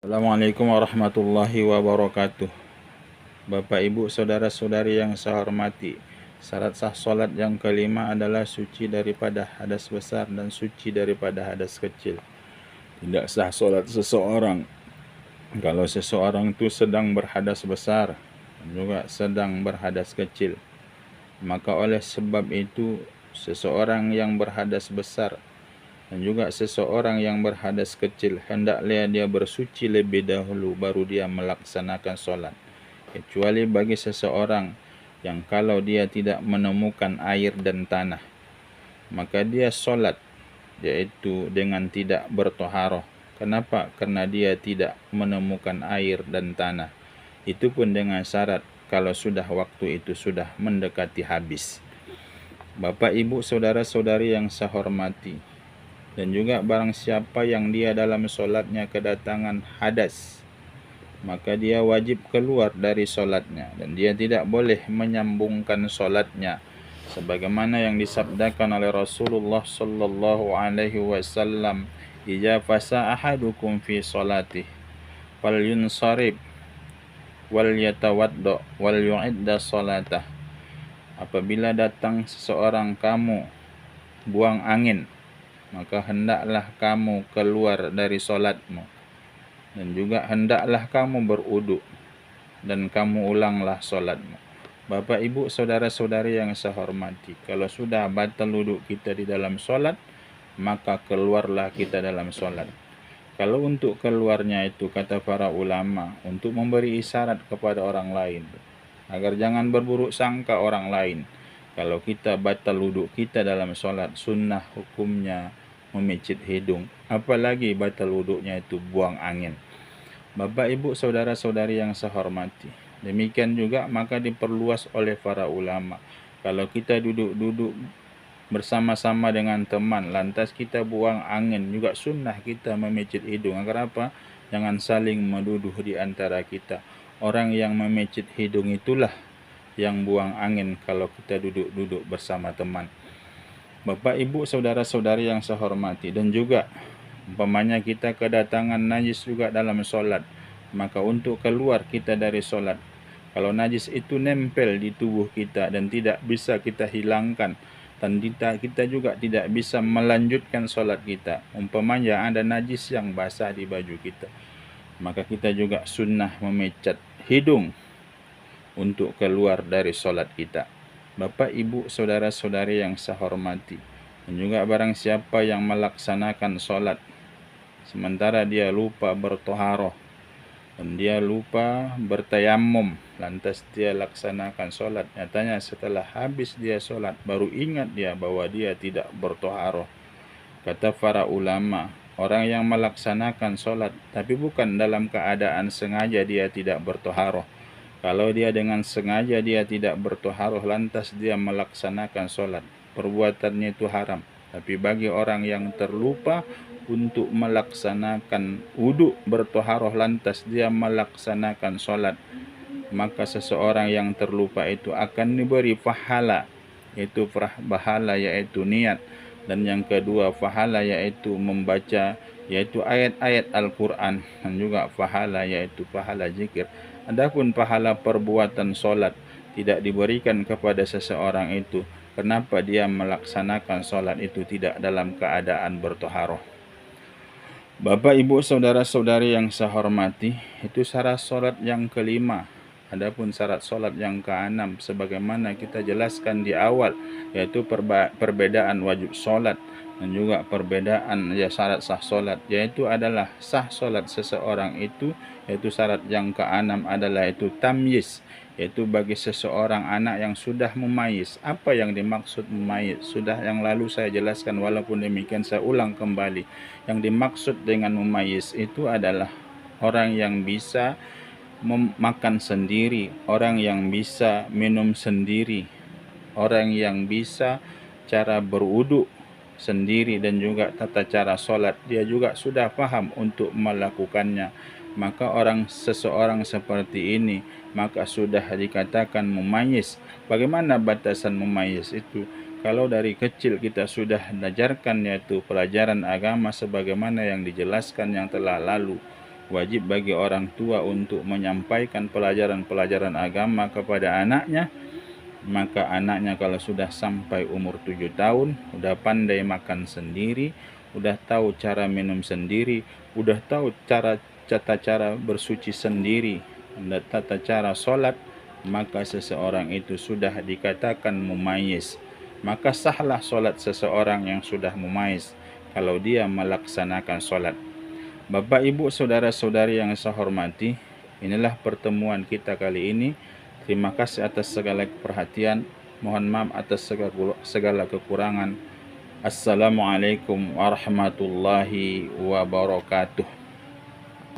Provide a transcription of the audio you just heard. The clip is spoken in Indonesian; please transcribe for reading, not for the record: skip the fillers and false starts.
Assalamualaikum warahmatullahi wabarakatuh. Bapak, Ibu, saudara-saudari yang saya hormati, syarat sah solat yang kelima adalah suci daripada hadas besar dan suci daripada hadas kecil. Tidak sah solat seseorang kalau seseorang itu sedang berhadas besar dan juga sedang berhadas kecil. Maka oleh sebab itu, seseorang yang berhadas besar dan juga seseorang yang berhadas kecil hendaklah dia bersuci lebih dahulu baru dia melaksanakan solat. Kecuali bagi seseorang yang kalau dia tidak menemukan air dan tanah, maka dia solat yaitu dengan tidak bertoharoh. Kenapa? Karena dia tidak menemukan air dan tanah. Itu pun dengan syarat kalau sudah waktu itu sudah mendekati habis. Bapak, Ibu, saudara-saudari yang saya hormati, dan juga barang siapa yang dia dalam solatnya kedatangan hadas, maka dia wajib keluar dari solatnya dan dia tidak boleh menyambungkan solatnya, sebagaimana yang disabdakan oleh Rasulullah sallallahu alaihi wasallam, "Idza fasa ahadukum fi salatih falyunsarib wal yatawaddo wal yu'idda salatah." Apabila datang seseorang kamu buang angin, maka hendaklah kamu keluar dari solatmu, dan juga hendaklah kamu beruduk dan kamu ulanglah solatmu. Bapak, Ibu, saudara-saudari yang saya hormati, kalau sudah batal wuduk kita di dalam solat, maka keluarlah kita dalam solat. Kalau untuk keluarnya itu, kata para ulama, untuk memberi isyarat kepada orang lain agar jangan berburuk sangka orang lain. Kalau kita batal wuduk kita dalam solat, sunnah hukumnya memicit hidung, apalagi batal wuduknya itu buang angin. Bapak, Ibu, saudara-saudari yang saya hormati, demikian juga maka diperluas oleh para ulama. Kalau kita duduk-duduk bersama-sama dengan teman, lantas kita buang angin, juga sunnah kita memicit hidung. Agar apa? Jangan saling menuduh di antara kita. Orang yang memicit hidung itulah yang buang angin kalau kita duduk-duduk bersama teman. Bapak, Ibu, saudara-saudari yang saya hormati, dan juga umpamanya kita kedatangan najis juga dalam solat, maka untuk keluar kita dari solat, kalau najis itu nempel di tubuh kita dan tidak bisa kita hilangkan, dan kita juga tidak bisa melanjutkan solat kita, umpamanya ada najis yang basah di baju kita, maka kita juga sunnah memecat hidung untuk keluar dari solat kita. Bapak, Ibu, saudara-saudari yang saya hormati, dan juga barang siapa yang melaksanakan solat sementara dia lupa bertoharoh dan dia lupa bertayamum, lantas dia laksanakan solat, nyatanya setelah habis dia solat baru ingat dia bahwa dia tidak bertoharoh. Kata para ulama, orang yang melaksanakan solat tapi bukan dalam keadaan sengaja dia tidak bertoharoh, kalau dia dengan sengaja dia tidak bertoharoh lantas dia melaksanakan solat, perbuatannya itu haram. Tapi bagi orang yang terlupa untuk melaksanakan wudhu bertoharoh lantas dia melaksanakan solat, maka seseorang yang terlupa itu akan diberi pahala, yaitu pahala yaitu niat, dan yang kedua pahala yaitu membaca yaitu ayat-ayat Al-Quran, dan juga pahala yaitu pahala zikir. Adapun pahala perbuatan solat tidak diberikan kepada seseorang itu. Kenapa? Dia melaksanakan solat itu tidak dalam keadaan bertoharoh. Bapak, Ibu, saudara-saudari yang saya hormati, itu syarat solat yang kelima. Adapun syarat solat yang keenam, sebagaimana kita jelaskan di awal, yaitu perbedaan wajib solat dan juga perbedaan syarat sah solat, yaitu adalah sah solat seseorang itu, yaitu syarat yang keenam adalah itu tamyiz, yaitu bagi seseorang anak yang sudah memayyiz. Apa yang dimaksud memayyiz? Sudah yang lalu saya jelaskan, walaupun demikian saya ulang kembali. Yang dimaksud dengan memayyiz itu adalah orang yang bisa makan sendiri, orang yang bisa minum sendiri, orang yang bisa cara berwudu sendiri, dan juga tata cara solat dia juga sudah paham untuk melakukannya. Maka seseorang seperti ini maka sudah dikatakan memayyiz. Bagaimana batasan memayyiz itu? Kalau dari kecil kita sudah mengajarkan yaitu pelajaran agama sebagaimana yang dijelaskan yang telah lalu, wajib bagi orang tua untuk menyampaikan pelajaran-pelajaran agama kepada anaknya. Maka anaknya kalau sudah sampai umur 7 tahun, udah pandai makan sendiri, udah tahu cara minum sendiri, udah tahu tata cara bersuci sendiri, dan tata cara sholat, maka seseorang itu sudah dikatakan mumayyiz. Maka sahlah sholat seseorang yang sudah mumayyiz kalau dia melaksanakan sholat. Bapak, Ibu, saudara-saudari yang saya hormati, inilah pertemuan kita kali ini. Terima kasih atas segala perhatian. Mohon maaf atas segala kekurangan. Assalamualaikum warahmatullahi wabarakatuh.